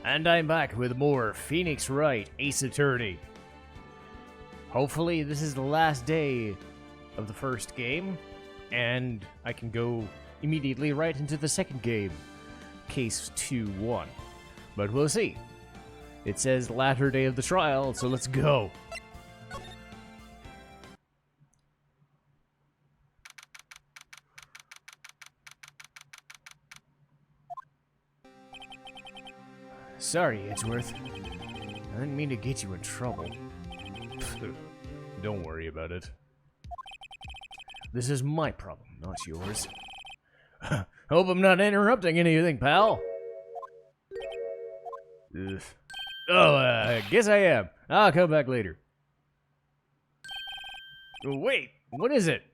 And I'm back with more Phoenix Wright, Ace Attorney. Hopefully this is the last day of the first game, and I can go immediately right into the second game, Case 2-1. But we'll see. It says latter day of the trial, so let's go. Sorry, Edgeworth. I didn't mean to get you in trouble. Don't worry about it. This is my problem, not yours. Hope I'm not interrupting anything, pal. Ugh. Oh, I guess I am. I'll come back later. Wait, what is it?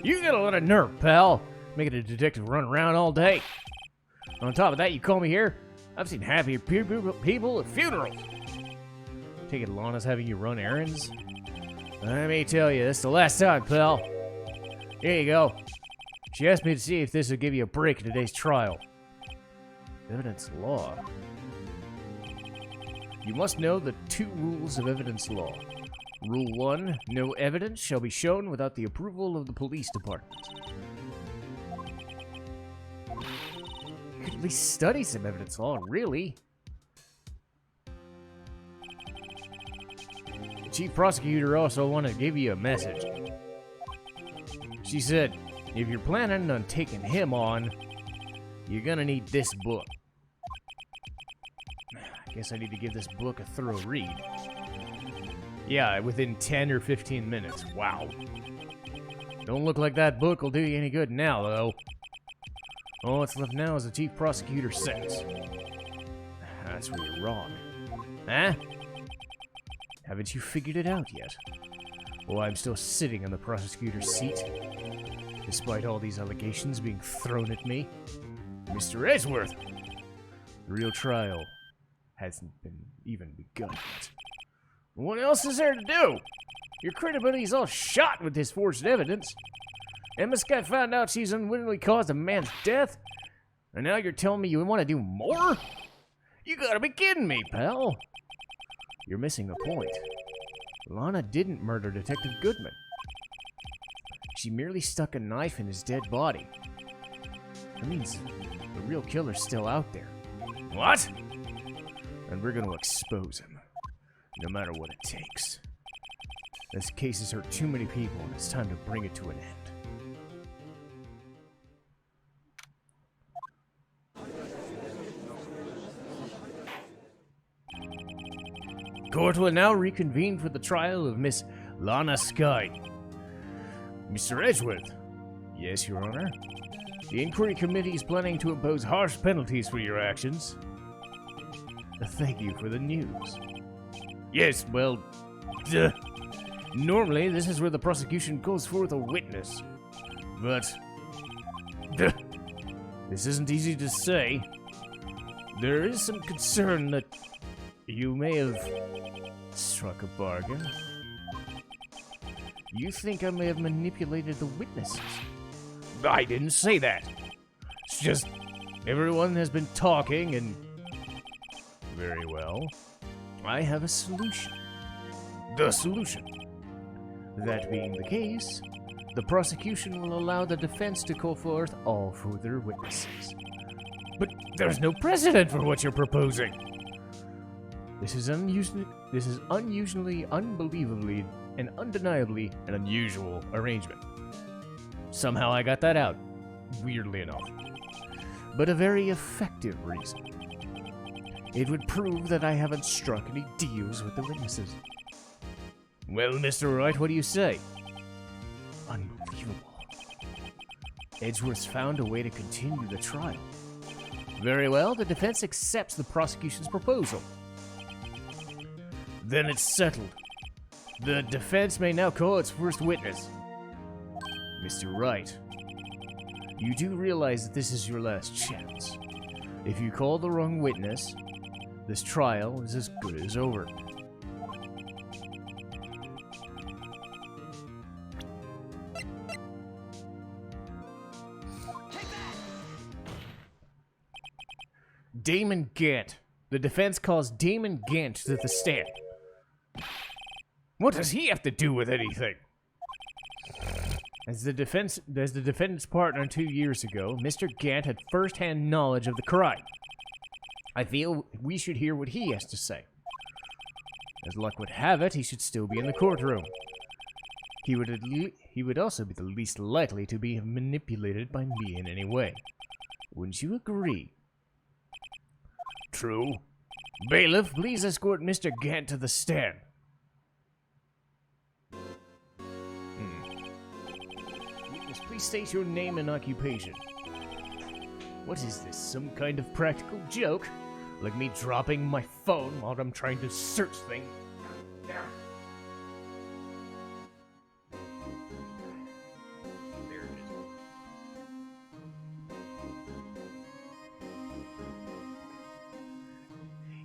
You got a lot of nerve, pal. Making a detective run around all day. On top of that, you call me here? I've seen happier people at funerals. Take it Lana's having you run errands? Let me tell you, this is the last time, pal. Here you go. She asked me to see if this would give you a break in today's trial. Evidence law. You must know the 2 rules of evidence law. Rule 1, no evidence shall be shown without the approval of the police department. You could at least study some evidence law, really. The chief prosecutor also wanted to give you a message. She said, if you're planning on taking him on, you're gonna need this book. I guess I need to give this book a thorough read. Yeah, within 10 or 15 minutes. Wow. Don't look like that book will do you any good now, though. All that's left now is the chief prosecutor says. That's where you're wrong. Huh? Haven't you figured it out yet? Well, I'm still sitting in the prosecutor's seat, despite all these allegations being thrown at me. Mr. Edgeworth! The real trial hasn't been even begun yet. What else is there to do? Your credibility's all shot with this forged evidence. Emma Scott found out she's unwittingly caused a man's death, and now you're telling me you want to do more? You gotta be kidding me, pal. You're missing the point. Lana didn't murder Detective Goodman. She merely stuck a knife in his dead body. That means the real killer's still out there. What? And we're gonna expose him, no matter what it takes. This case has hurt too many people, and it's time to bring it to an end. Court will now reconvene for the trial of Miss Lana Skye. Mr. Edgeworth. Yes, Your Honor. The inquiry committee is planning to impose harsh penalties for your actions. Thank you for the news. Yes, well, normally this is where the prosecution calls forth a witness. But, this isn't easy to say. There is some concern that you may have struck a bargain. You think I may have manipulated the witnesses? I didn't say that. It's just everyone has been talking and... Very well. I have a solution. The solution. That being the case, the prosecution will allow the defense to call forth all further witnesses. But there's no precedent for what you're proposing. This is unusually, unbelievably, and undeniably an unusual arrangement. Somehow I got that out, weirdly enough. But a very effective reason. It would prove that I haven't struck any deals with the witnesses. Well, Mr. Wright, what do you say? Unbelievable. Edgeworth's found a way to continue the trial. Very well, the defense accepts the prosecution's proposal. Then it's settled. The defense may now call its first witness. Mr. Wright, you do realize that this is your last chance. If you call the wrong witness, this trial is as good as over. Damon Gant. The defense calls Damon Gant to the stand. What does he have to do with anything? As the defendant's partner 2 years ago, Mr. Gant had first-hand knowledge of the crime. I feel we should hear what he has to say. As luck would have it, he should still be in the courtroom. He would also be the least likely to be manipulated by me in any way. Wouldn't you agree? True. Bailiff, please escort Mr. Gant to the stand. Witness, please state your name and occupation. What is this, some kind of practical joke? Like me dropping my phone while I'm trying to search things?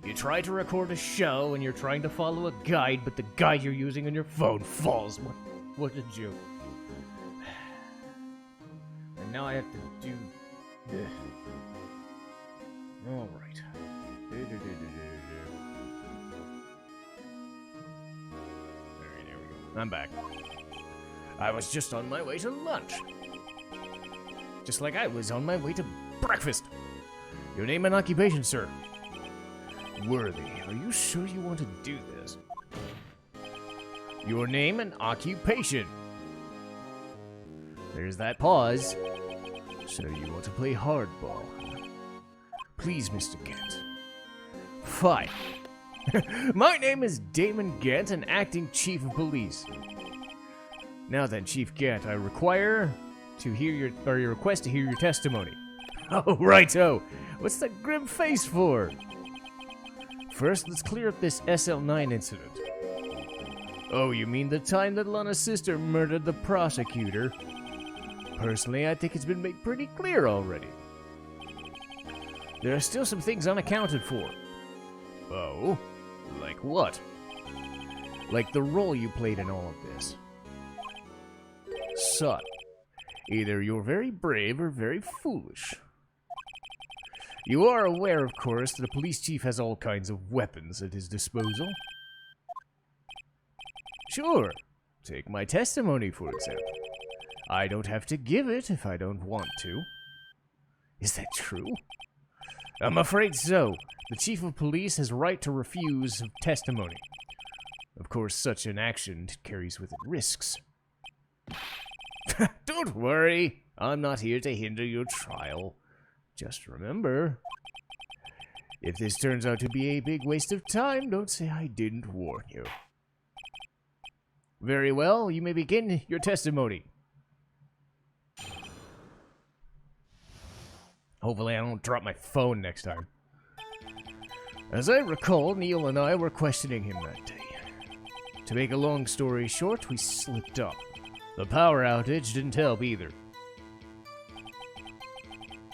You try to record a show and you're trying to follow a guide, but the guide you're using on your phone falls. What a joke. And now I have to do... Alright. Alright, there we go. I'm back. I was just on my way to lunch. Just like I was on my way to breakfast. Your name and occupation, sir. Worthy, are you sure you want to do this? Your name and occupation. There's that pause. So you want to play hardball. Please, Mr. Gant. Fine. My name is Damon Gant, an acting chief of police. Now then, Chief Gant, I request to hear your testimony. Oh, righto. What's that grim face for? First, let's clear up this SL9 incident. Oh, you mean the time that Lana's sister murdered the prosecutor? Personally, I think it's been made pretty clear already. There are still some things unaccounted for. Oh? Like what? Like the role you played in all of this. Son, either you're very brave or very foolish. You are aware, of course, that a police chief has all kinds of weapons at his disposal. Sure. Take my testimony, for example. I don't have to give it if I don't want to. Is that true? I'm afraid so. The chief of police has right to refuse testimony. Of course, such an action carries with it risks. Don't worry. I'm not here to hinder your trial. Just remember, if this turns out to be a big waste of time, don't say I didn't warn you. Very well, you may begin your testimony. Hopefully I don't drop my phone next time. As I recall, Neil and I were questioning him that day. To make a long story short, we slipped up. The power outage didn't help either.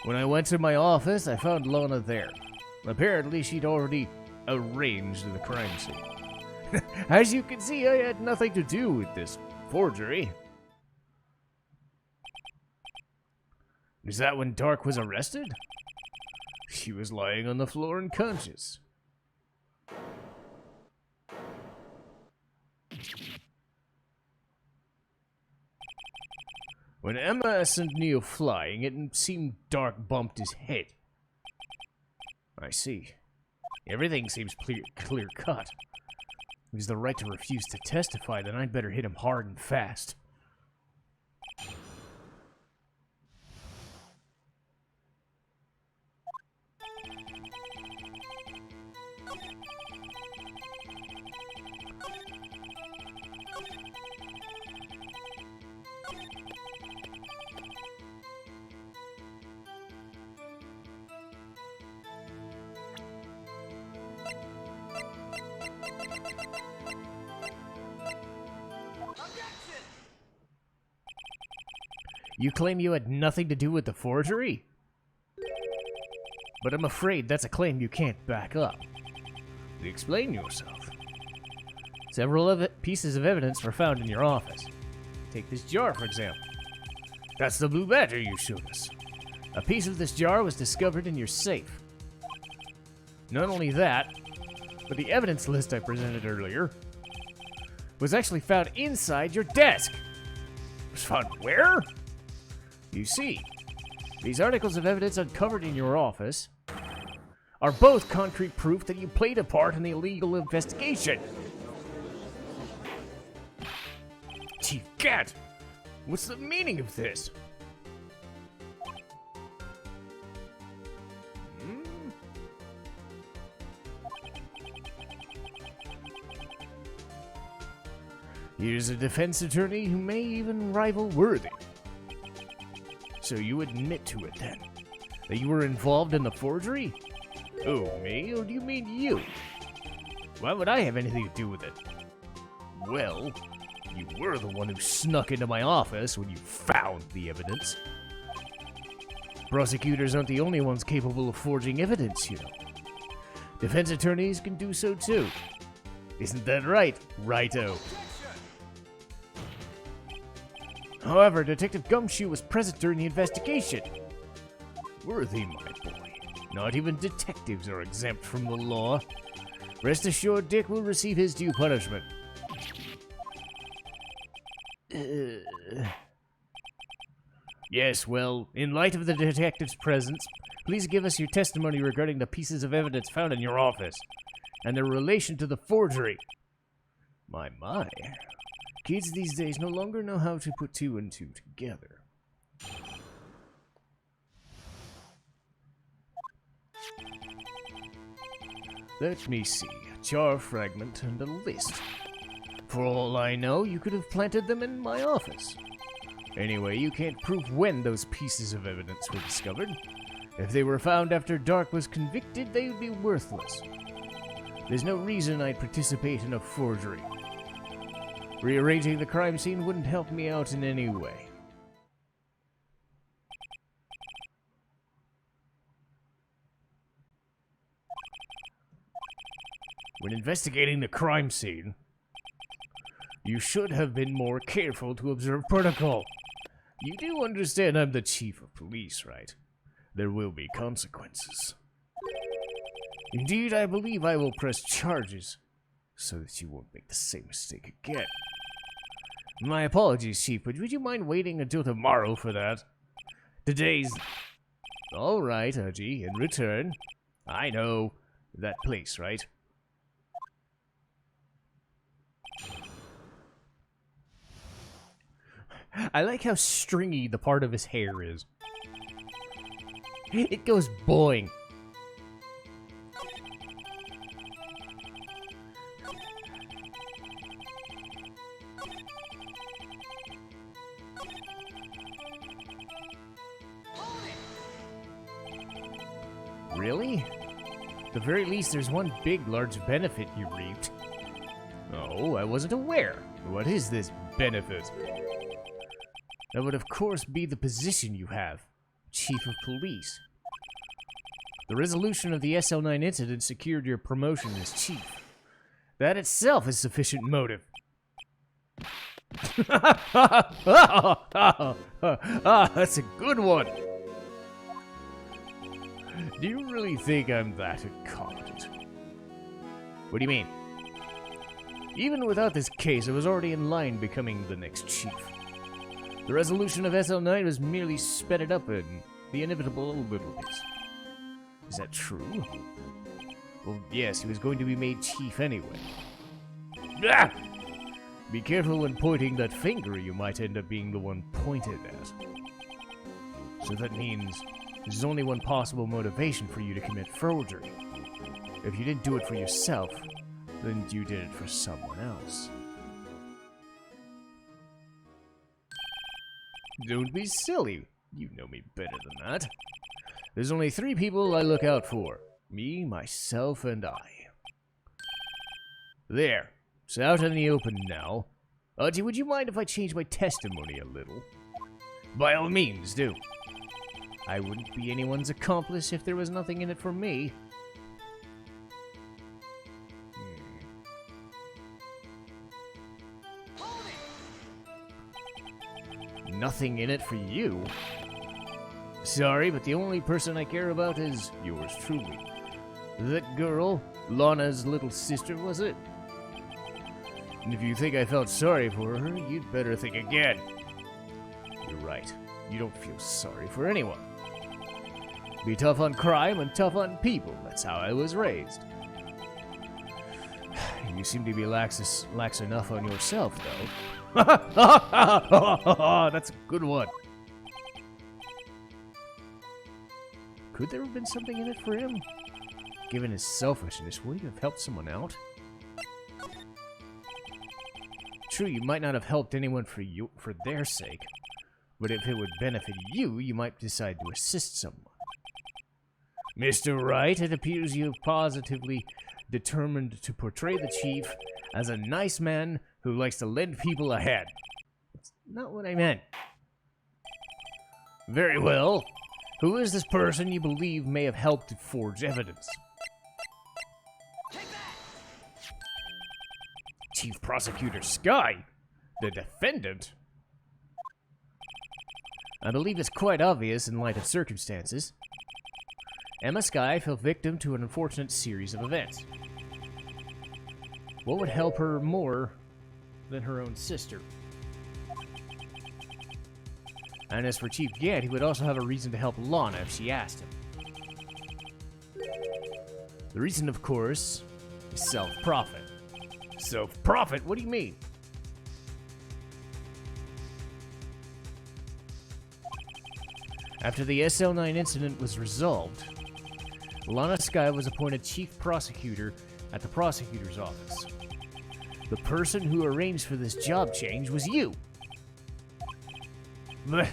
When I went to my office, I found Lana there. Apparently, she'd already arranged the crime scene. As you can see, I had nothing to do with this forgery. Is that when Dark was arrested? She was lying on the floor unconscious. When Emma sent Neil flying, it seemed Dark bumped his head. I see. Everything seems clear-cut. If he's the right to refuse to testify, then I'd better hit him hard and fast. You claim you had nothing to do with the forgery? But I'm afraid that's a claim you can't back up. Explain yourself. Several pieces of evidence were found in your office. Take this jar, for example. That's the blue badger you showed us. A piece of this jar was discovered in your safe. Not only that, but the evidence list I presented earlier was actually found inside your desk. It was found where? You see, these articles of evidence uncovered in your office are both concrete proof that you played a part in the illegal investigation. Chief Gant, what's the meaning of this? Here's a defense attorney who may even rival Worthy. So you admit to it then, that you were involved in the forgery? Oh, me? Or do you mean you? Why would I have anything to do with it? Well, you were the one who snuck into my office when you found the evidence. Prosecutors aren't the only ones capable of forging evidence, you know. Defense attorneys can do so too. Isn't that right, Righto? However, Detective Gumshoe was present during the investigation. Worthy, my boy. Not even detectives are exempt from the law. Rest assured, Dick will receive his due punishment. Yes, well, in light of the detective's presence, please give us your testimony regarding the pieces of evidence found in your office and their relation to the forgery. My. Kids these days no longer know how to put two and two together. Let me see. A jar fragment and a list. For all I know, you could have planted them in my office. Anyway, you can't prove when those pieces of evidence were discovered. If they were found after Dark was convicted, they would be worthless. There's no reason I'd participate in a forgery. Rearranging the crime scene wouldn't help me out in any way. When investigating the crime scene, you should have been more careful to observe protocol. You do understand I'm the chief of police, right? There will be consequences. Indeed, I believe I will press charges so that you won't make the same mistake again. My apologies, Chief, but would you mind waiting until tomorrow for that? Today's... All right, Haji, in return, I know that place, right? I like how stringy the part of his hair is. It goes boing. Really? At the very least, there's one big, large benefit you reaped. Oh, I wasn't aware. What is this benefit? That would, of course, be the position you have, Chief of Police. The resolution of the SL9 incident secured your promotion as Chief. That itself is sufficient motive. That's a good one. Do you really think I'm that incompetent? What do you mean? Even without this case, I was already in line becoming the next chief. The resolution of SL9 was merely sped up in the inevitable overlays. Is that true? Well, yes, he was going to be made chief anyway. Ah! Be careful when pointing that finger, you might end up being the one pointed at. So that means there's only one possible motivation for you to commit forgery. If you didn't do it for yourself, then you did it for someone else. Don't be silly. You know me better than that. There's only 3 people I look out for. Me, myself, and I. There. It's out in the open now. Auntie, would you mind if I change my testimony a little? By all means, do. I wouldn't be anyone's accomplice if there was nothing in it for me. Nothing in it for you? Sorry, but the only person I care about is yours truly. That girl, Lana's little sister, was it? And if you think I felt sorry for her, you'd better think again. You're right. You don't feel sorry for anyone. Be tough on crime and tough on people. That's how I was raised. You seem to be lax enough on yourself, though. That's a good one. Could there have been something in it for him? Given his selfishness, would he have helped someone out? True, you might not have helped anyone for their sake, but if it would benefit you, you might decide to assist someone. Mr. Wright, it appears you have positively determined to portray the chief as a nice man who likes to lend people a hand. That's not what I meant. Very well. Who is this person you believe may have helped to forge evidence? Chief Prosecutor Sky, the defendant? I believe it's quite obvious in light of circumstances. Emma Sky fell victim to an unfortunate series of events. What would help her more than her own sister? And as for Chief Gant, he would also have a reason to help Lana if she asked him. The reason, of course, is self-profit. Self-profit? What do you mean? After the SL9 incident was resolved, Lana Sky was appointed chief prosecutor at the prosecutor's office. The person who arranged for this job change was you. But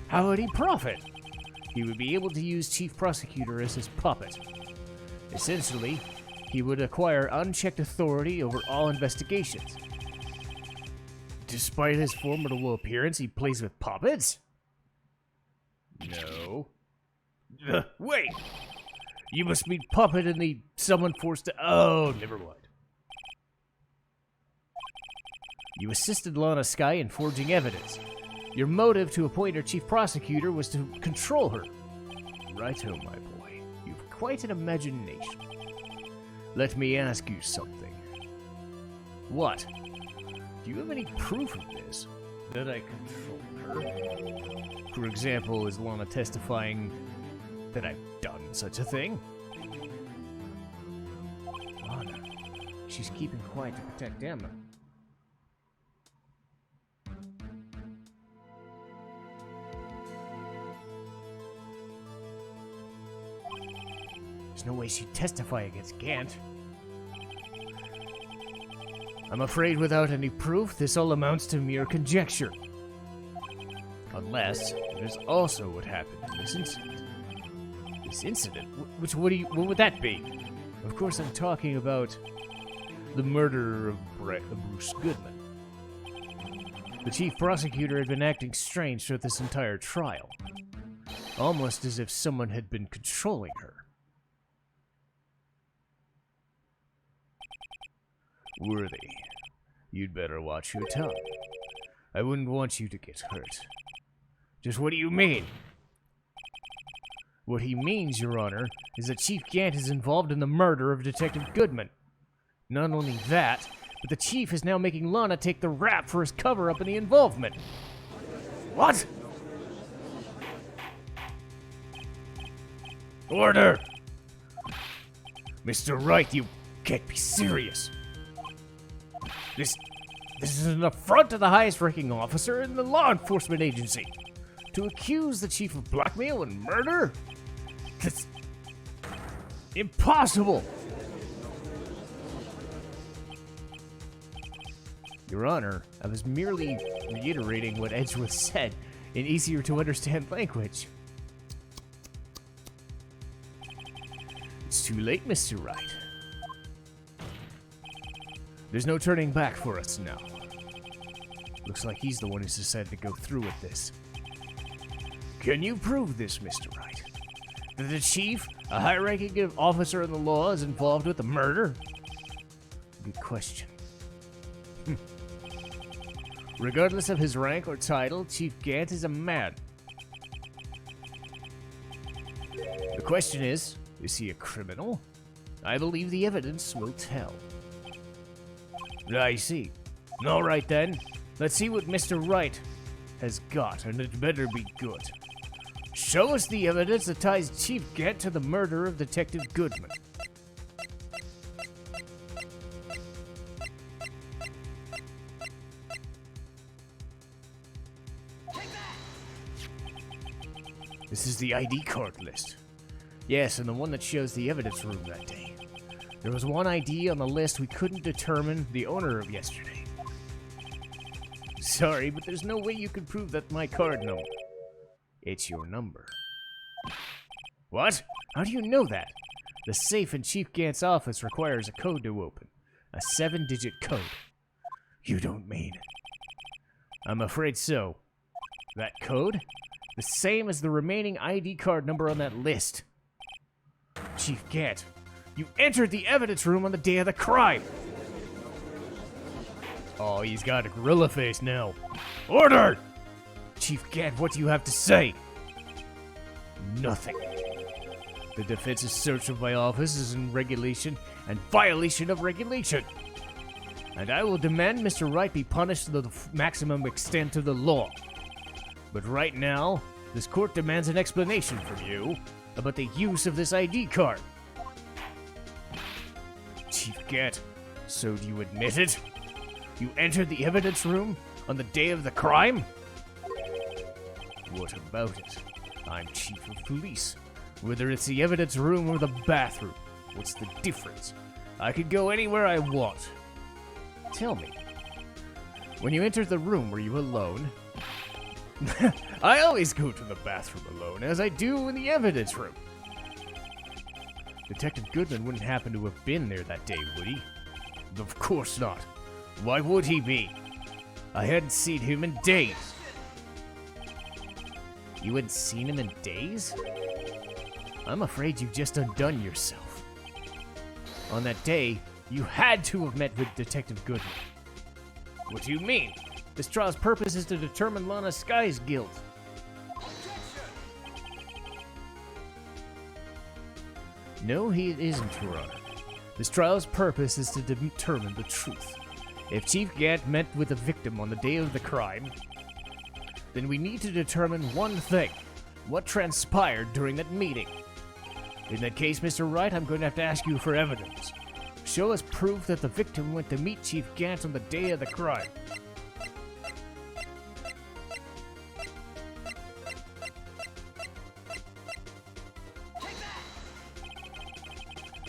how would he profit? He would be able to use chief prosecutor as his puppet. Essentially, he would acquire unchecked authority over all investigations. Despite his formidable appearance, he plays with puppets? No. Wait! You must mean puppet in the someone forced to... Oh, never mind. You assisted Lana Sky in forging evidence. Your motive to appoint her chief prosecutor was to control her. Righto, my boy. You've quite an imagination. Let me ask you something. What? Do you have any proof of this? That I control her? For example, is Lana testifying that I've done such a thing? Lana. She's keeping quiet to protect Emma. There's no way she'd testify against Gant. I'm afraid without any proof, this all amounts to mere conjecture. Unless there's also what happened in this incident. This incident? What would that be? Of course I'm talking about the murder of Bruce Goodman. The chief prosecutor had been acting strange throughout this entire trial. Almost as if someone had been controlling her. Worthy, you'd better watch your tongue. I wouldn't want you to get hurt. Just what do you mean? What he means, Your Honor, is that Chief Gant is involved in the murder of Detective Goodman. Not only that, but the Chief is now making Lana take the rap for his cover-up in the involvement. What? Order! Mr. Wright, you can't be serious. This is an affront to the highest-ranking officer in the law enforcement agency. To accuse the chief of blackmail and murder? That's impossible! Your Honor, I was merely reiterating what Edgeworth said in easier-to-understand language. It's too late, Mr. Wright. There's no turning back for us now. Looks like he's the one who's decided to go through with this. Can you prove this, Mr. Wright? That the chief, a high-ranking officer in the law, is involved with the murder? Good question. Regardless of his rank or title, Chief Gant is a man. The question is he a criminal? I believe the evidence will tell. I see. All right then. Let's see what Mr. Wright has got, and it better be good. Show us the evidence that ties Chief Gant to the murder of Detective Goodman. This is the ID card list. Yes, and the one that shows the evidence room that day. There was one ID on the list we couldn't determine the owner of yesterday. Sorry, but there's no way you can prove that's my card number. It's your number. What? How do you know that? The safe in Chief Gant's office requires a code to open. A 7-digit code. You don't mean... I'm afraid so. That code? The same as the remaining ID card number on that list. Chief Gant, you entered the evidence room on the day of the crime! Oh, he's got a gorilla face now. Order! Chief Gant, what do you have to say? Nothing. The defense's search of my office is in regulation and violation of regulation. And I will demand Mr. Wright be punished to the maximum extent of the law. But right now, this court demands an explanation from you about the use of this ID card. Chief Gant, so do you admit it? You entered the evidence room on the day of the crime? What about it? I'm chief of police. Whether it's the evidence room or the bathroom, what's the difference? I could go anywhere I want. Tell me, when you entered the room, were you alone? I always go to the bathroom alone, as I do in the evidence room. Detective Goodman wouldn't happen to have been there that day, would he? Of course not. Why would he be? I hadn't seen him in days. You hadn't seen him in days? I'm afraid you've just undone yourself. On that day, you had to have met with Detective Goodman. What do you mean? This trial's purpose is to determine Lana Sky's guilt. No, he isn't, Your Honor. This trial's purpose is to determine the truth. If Chief Gant met with the victim on the day of the crime, then we need to determine one thing. What transpired during that meeting? In that case, Mr. Wright, I'm going to have to ask you for evidence. Show us proof that the victim went to meet Chief Gant on the day of the crime.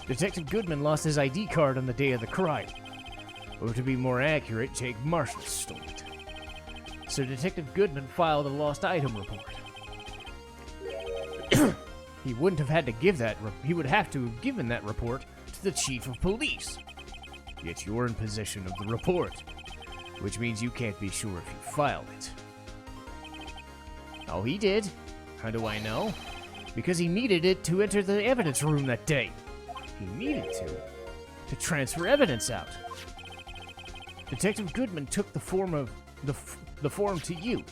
Detective Goodman lost his ID card on the day of the crime. Or to be more accurate, Jake Marshall stole it. So Detective Goodman filed a lost item report. He wouldn't have had to give that. He would have to have given that report to the chief of police. Yet you're in possession of the report, which means you can't be sure if he filed it. Oh, he did. How do I know? Because he needed it to enter the evidence room that day. He needed to transfer evidence out. Detective Goodman took the form to you.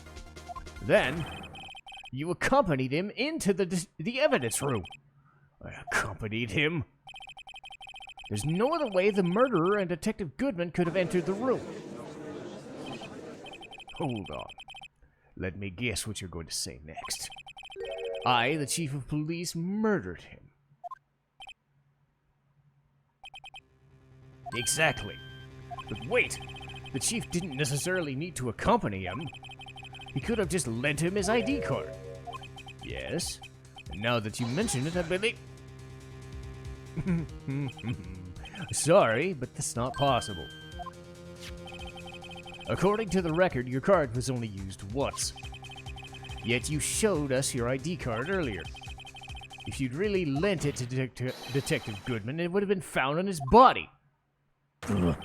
Then, you accompanied him into the evidence room. I accompanied him? There's no other way the murderer and Detective Goodman could have entered the room. Hold on. Let me guess what you're going to say next. I, the chief of police, murdered him. Exactly. But wait, the chief didn't necessarily need to accompany him. He could have just lent him his ID card. Yes, and now that you mention it, I believe... Sorry, but that's not possible. According to the record, your card was only used once. Yet you showed us your ID card earlier. If you'd really lent it to Detective Goodman, it would have been found on his body. Holy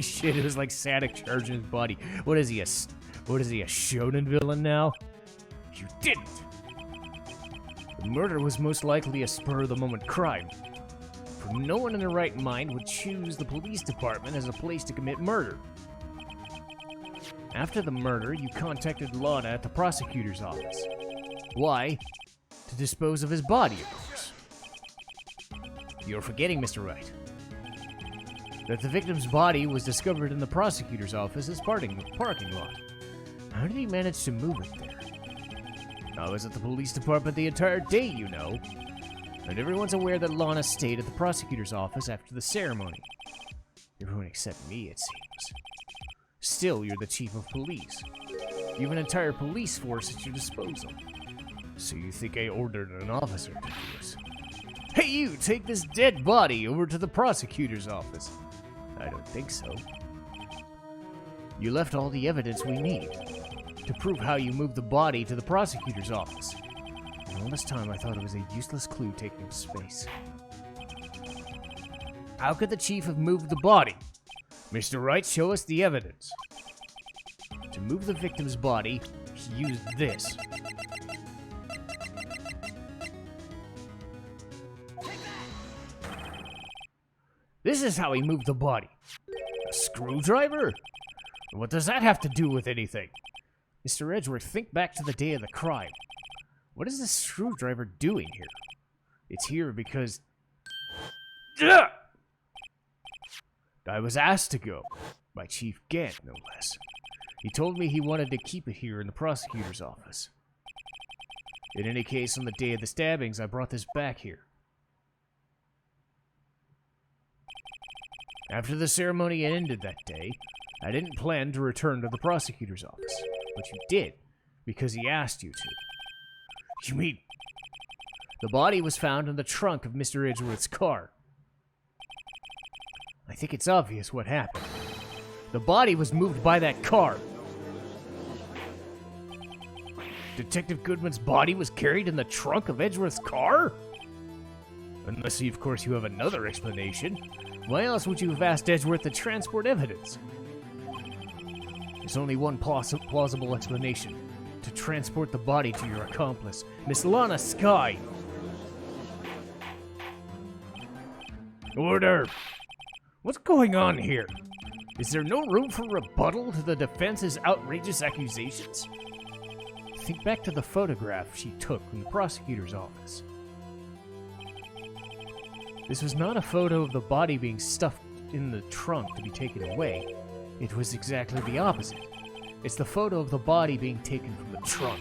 shit, it was like Santa charging his body. What is he, a shonen villain now? You didn't! The murder was most likely a spur-of-the-moment crime. For no one in their right mind would choose the police department as a place to commit murder. After the murder, you contacted Lana at the prosecutor's office. Why? to dispose of his body, of course. You're forgetting, Mr. Wright, that the victim's body was discovered in the prosecutor's office's parking lot. How did he manage to move it there? I was at the police department the entire day, you know. And everyone's aware that Lana stayed at the prosecutor's office after the ceremony. Everyone except me, it seems. Still, you're the chief of police. You have an entire police force at your disposal. So you think I ordered an officer to do it? Hey, you, take this dead body over to the prosecutor's office. I don't think so. You left all the evidence we need to prove how you moved the body to the prosecutor's office. And all this time I thought it was a useless clue taking up space. How could the chief have moved the body? Mr. Wright, show us the evidence. To move the victim's body, he used this. This is how he moved the body. A screwdriver? What does that have to do with anything? Mr. Edgeworth, think back to the day of the crime. What is this screwdriver doing here? It's here because... Ugh! I was asked to go, by Chief Gant, no less. He told me he wanted to keep it here in the prosecutor's office. In any case, on the day of the stabbings, I brought this back here. After the ceremony ended that day, I didn't plan to return to the prosecutor's office, but you did, because he asked you to. You mean, the body was found in the trunk of Mr. Edgeworth's car. I think it's obvious what happened. The body was moved by that car. Detective Goodman's body was carried in the trunk of Edgeworth's car? Unless, of course, you have another explanation. Why else would you have asked Edgeworth to transport evidence? There's only one plausible explanation. To transport the body to your accomplice, Miss Lana Skye. Order! What's going on here? Is there no room for rebuttal to the defense's outrageous accusations? Think back to the photograph she took from the prosecutor's office. This was not a photo of the body being stuffed in the trunk to be taken away. It was exactly the opposite. It's the photo of the body being taken from the trunk.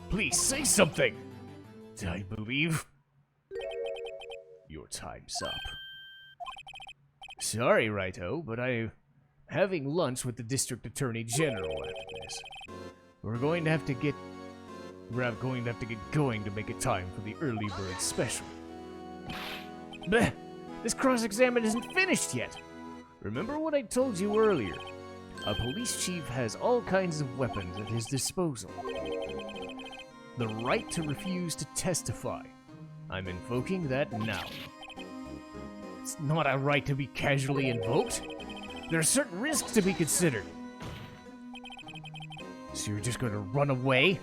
Please say something! I believe your time's up. Sorry, Righto, but I'm having lunch with the District Attorney General after this. We're going to have to get going to make it time for the early bird special. Bleh! This cross-examination isn't finished yet! Remember what I told you earlier? A police chief has all kinds of weapons at his disposal. The right to refuse to testify. I'm invoking that now. It's not a right to be casually invoked. There are certain risks to be considered. So you're just going to run away?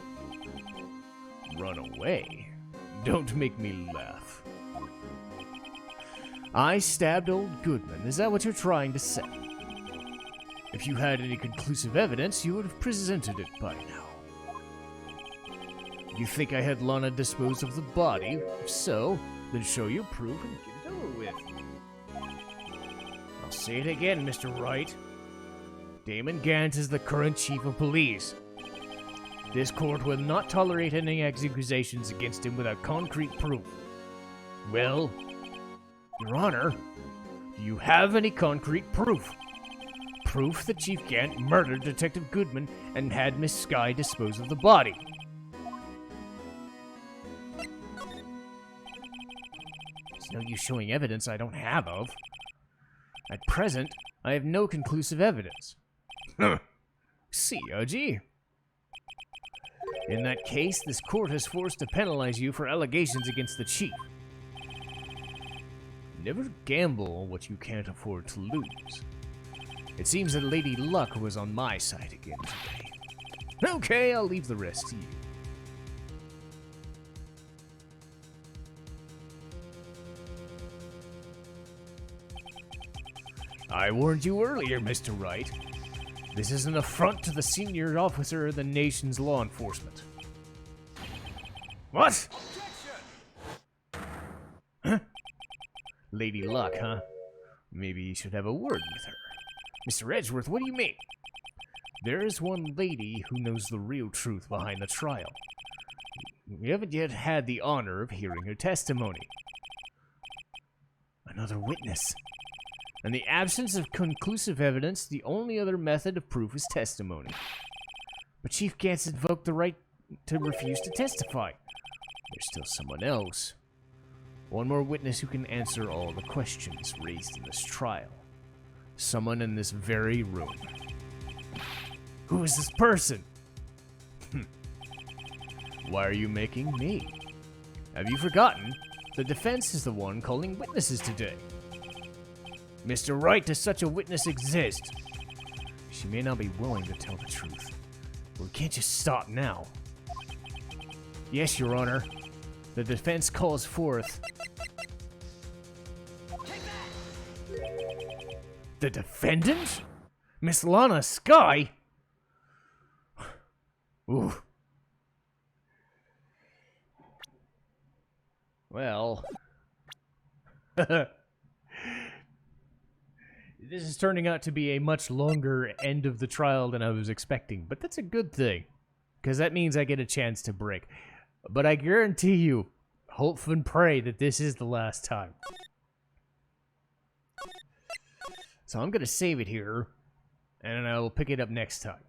Run away? Don't make me laugh. I stabbed old Goodman. Is that what you're trying to say? If you had any conclusive evidence, you would have presented it by now. You think I had Lana dispose of the body? If so, then show your proof and get it over with. I'll say it again, Mr. Wright. Damon Gant is the current chief of police. This court will not tolerate any accusations against him without concrete proof. Well, Your Honor, do you have any concrete proof? Proof that Chief Gant murdered Detective Goodman and had Miss Skye dispose of the body. There's no use showing evidence I don't have of. At present, I have no conclusive evidence. See, Oji? In that case, this court is forced to penalize you for allegations against the chief. Never gamble on what you can't afford to lose. It seems that Lady Luck was on my side again today. Okay, I'll leave the rest to you. I warned you earlier, Mr. Wright. This is an affront to the senior officer of the nation's law enforcement. What? Huh? Lady Luck, huh? Maybe you should have a word with her. Mr. Edgeworth, what do you mean? There is one lady who knows the real truth behind the trial. We haven't yet had the honor of hearing her testimony. Another witness. In the absence of conclusive evidence, the only other method of proof is testimony. But Chief Gant's invoked the right to refuse to testify. There's still someone else. One more witness who can answer all the questions raised in this trial. Someone in this very room. Who is this person? Why are you making me? Have you forgotten? The defense is the one calling witnesses today. Mr. Wright, does such a witness exist? She may not be willing to tell the truth, but we can't just stop now. Yes, Your Honor. The defense calls forth... The defendant? Miss Lana Skye? Ooh. Well... This is turning out to be a much longer end of the trial than I was expecting, but that's a good thing, because that means I get a chance to break. But I guarantee you, hope and pray that this is the last time. So I'm going to save it here, and I will pick it up next time.